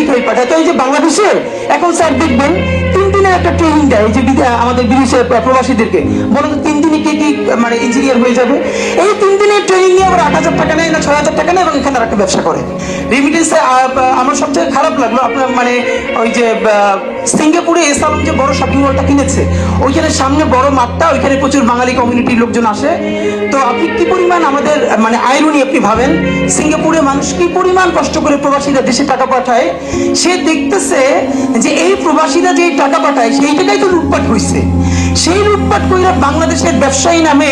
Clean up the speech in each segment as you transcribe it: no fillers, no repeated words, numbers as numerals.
শিখাই পাঠায়। তো এই যে বাংলাদেশে এখন স্যার দেখবেন 3 দিনের একটা ট্রেনিং দেয়, যে আমাদের বিদেশে প্রবাসীদেরকে বলেন তো 3 দিনে কে কি মানে ইঞ্জিনিয়ার হয়ে যাবে। এই 3 দিনের ট্রেনিং নিয়ে আবার 8,000 টাকা নেয় না 6,000 টাকা নেয়, এবং এখানে একটা ব্যবসা করে রেমিটেন্সে। আমার সবচেয়ে খারাপ লাগলো আপনার মানে ওই যে সিঙ্গাপুরে এসালন যে বড় শপিং মলটা কিনেছে, ওইখানে সামনে বড় মাঠটা, ওইখানে প্রচুর বাঙালি কমিউনিটির লোকজন আসে। তো আপনি কি পরিমাণ আমাদের মানে আইরনি আপনি ভাবেন, সিঙ্গাপুরে মানুষ কি পরিমাণ কষ্ট করে প্রবাসীরা দেশে টাকা পাঠায়, সে দেখতেছে যে এই প্রবাসীরা যে টাকা পাঠায় সেই টাকাই তো লুটপাট হয়েছে। সেই লুটপাট কইরা বাংলাদেশের ব্যবসায়ী নামে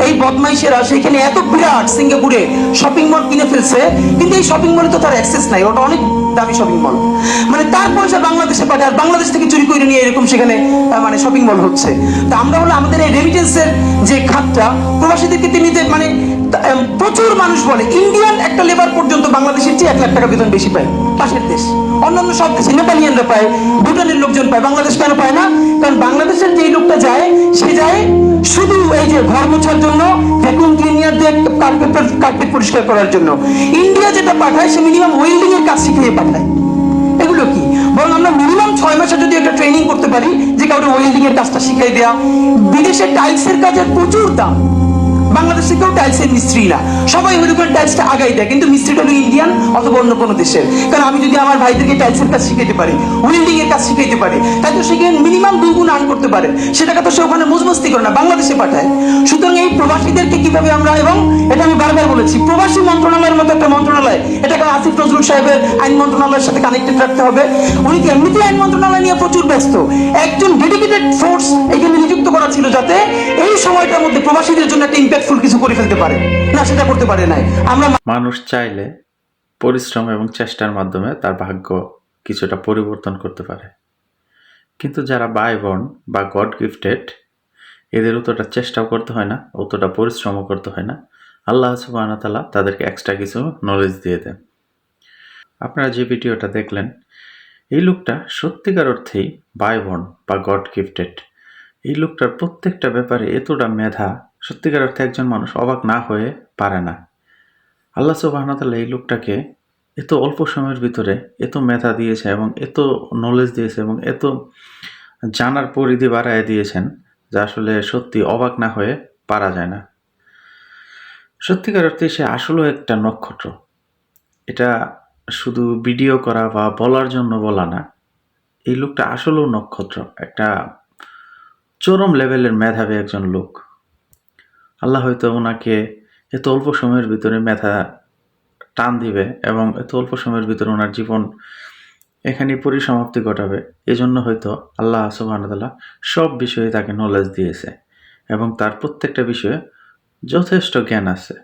এই বদমাইশেরা সেখানে এত বিরাট সিঙ্গাপুরে শপিং মল কিনে ফেলছে, কিন্তু এই শপিং মলে তো তার অ্যাক্সেস নাই, ওটা অনেক দামি শপিং মল, মানে তার পয়সা বাংলাদেশে পাঠায় আর বাংলাদেশ থেকে চুরি করে নিয়ে এরকম সেখানে মানে শপিং মল হচ্ছে। তো আমরা হলো আমাদের এই রেমিটেন্সের যে খাতটা প্রবাসীদেরকে নিতে মানে প্রচুর মানুষ বলে ইন্ডিয়ান একটা লেবার পর্যন্ত বাংলাদেশের চেয়ে 1 লাখ টাকা বেতন বেশি পায় পাশের দেশ। অন্যান্য সব দেশে নেপালিয়ানরা পায়, ভুটানের লোকজন পায়, বাংলাদেশ কেন পায় না? কারণ বাংলাদেশের যে লোকটা যায় সে যায় শুধু এই যে ঘর মোছার জন্য, ভ্যাকুয়াম ক্লিনার দিয়ে কার্পেট পরিষ্কার করার জন্য। ইন্ডিয়া যেটা পাঠায় সে মিনিমাম ওয়েল্ডিং এর কাজ শিখিয়ে পাঠায়। এগুলো কি বরং আমরা মিনিমাম 6 মাসে যদি একটা ট্রেনিং করতে পারি যে কাউকে ওয়েল্ডিং এর কাজটা শিখাই দেওয়া। বিদেশে টাইলসের কাজের প্রচুর দাম, বাংলাদেশে কেউ টাইলসের মিস্ত্রি না, সবাই হলো করে টাইলসটা আগাই দেয়, কিন্তু মিস্ত্রিটা হলো ইন্ডিয়ান অথবা অন্য কোনো দেশের। কারণ আমি যদি আমার ভাইদেরকে টাইলসের কাজ শিখাইতে পারি, ওয়েল্ডিং এর কাজ শিখাইতে পারি, তাই তো সেখানে মিনিমাম 2 গুণ আর্ন করতে পারে। সে টাকা তো সে ওখানে মজমস্তি করে না, বাংলাদেশে পাঠায়। সুতরাং এই প্রবাসীদেরকে কিভাবে আমরা, এবং এটা আমি বারবার বলেছি, প্রবাসী মন্ত্রণালয়ের মতো একটা মন্ত্রণালয়, এটাকে আসিফ নজরুল সাহেবের আইন মন্ত্রণালয়ের সাথে কানেক্টেড রাখতে হবে। উনি কি এমনিতে আইন মন্ত্রণালয় নিয়ে প্রচুর ব্যস্ত, একজন ডেডিকেটেড ফোর্স এখানে নিযুক্ত করা ছিল যাতে এই সময়টার মধ্যে প্রবাসীদের জন্য একটা ইম্প্যাক্টফুল কিছু করে ফেলতে পারে, না সেটা করতে পারে নাই। আমরা মানুষ চাইলে পরিশ্রম এবং চেষ্টার মাধ্যমে তার ভাগ্য কিছুটা পরিবর্তন করতে পারে, কিন্তু যারা বাই বর্ন বা গড গিফটেড এদের অতটা চেষ্টাও করতে হয় না, অতটা পরিশ্রমও করতে হয় না। আল্লাহ সুবহানাহু ওয়া তাআলা তাদেরকে এক্সট্রা কিছু নলেজ দিয়ে দেন। আপনারা যে ভিডিওটা দেখলেন, এই লোকটা সত্যিকার অর্থেই বাই বর্ন বা গড গিফটেড। এই লোকটার প্রত্যেকটা ব্যাপারে এতটা মেধা, সত্যিকার অর্থে একজন মানুষ অবাক না হয়ে পারে না। আল্লাহ সুবহানাহু ওয়া তাআলা এই লোকটাকে এত অল্প সময়ের ভিতরে এত মেধা দিয়েছে এবং এত নলেজ দিয়েছে এবং এত জানার পরিধি বাড়ায় দিয়েছেন, যা আসলে সত্যি অবাক না হয়ে পারা যায় না। সত্যিকার অর্থে সে আসলেও একটা নক্ষত্র। এটা শুধু ভিডিও করা বা বলার জন্য বলা না, এই লোকটা আসলেও নক্ষত্র, একটা চরম লেভেলের মেধাবী একজন লোক। আল্লাহ হয়তো ওনাকে এত অল্প সময়ের ভিতরে মেধা টান দিবে এবং এত অল্প সময়ের ভিতরে ওনার জীবন এখানে পরিসমাপ্তি ঘটাবে, এজন্য হয়তো আল্লাহ সুবহানাহু ওয়া তাআলা সব বিষয়ে তাকে নলেজ দিয়েছে এবং তার প্রত্যেকটা বিষয়ে যথেষ্ট জ্ঞান আছে।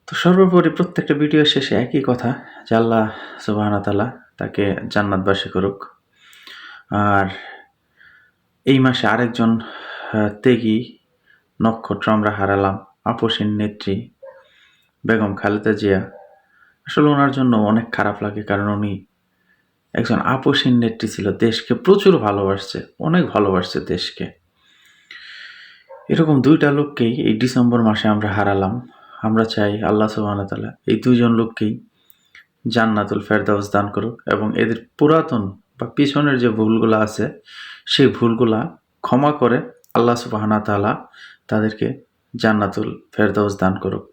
তো সর্বোপরি প্রত্যেকটা ভিডিও শেষে একই কথা, যে আল্লাহ সুবহানাহু ওয়া তাআলা তাকে জান্নাতবাসী করুক। আর এই মাসে আরেকজন ত্যাগী নক্ষত্র আমরা হারালাম, আপসীন নেত্রী বেগম খালেদা জিয়া। আসলে ওনার জন্য অনেক খারাপ লাগে, কারণ উনি একজন আপসীন নেত্রী ছিল, দেশকে প্রচুর ভালোবাসছে, অনেক ভালোবাসছে দেশকে। এরকম 2টা লোককেই এই ডিসেম্বর মাসে আমরা হারালাম। আমরা চাই আল্লাহ সুবহানাহু ওয়া তাআলা এই 2 জন লোককেই জান্নাতুল ফেরদাউস দান করুক এবং এদের পুরাতন বা পিছনের যে ভুলগুলো আছে সেই ভুলগুলা ক্ষমা করে আল্লাহ সুবহানাহু ওয়া তাআলা তাদেরকে জান্নাতুল ফেরদাউস দান করুক।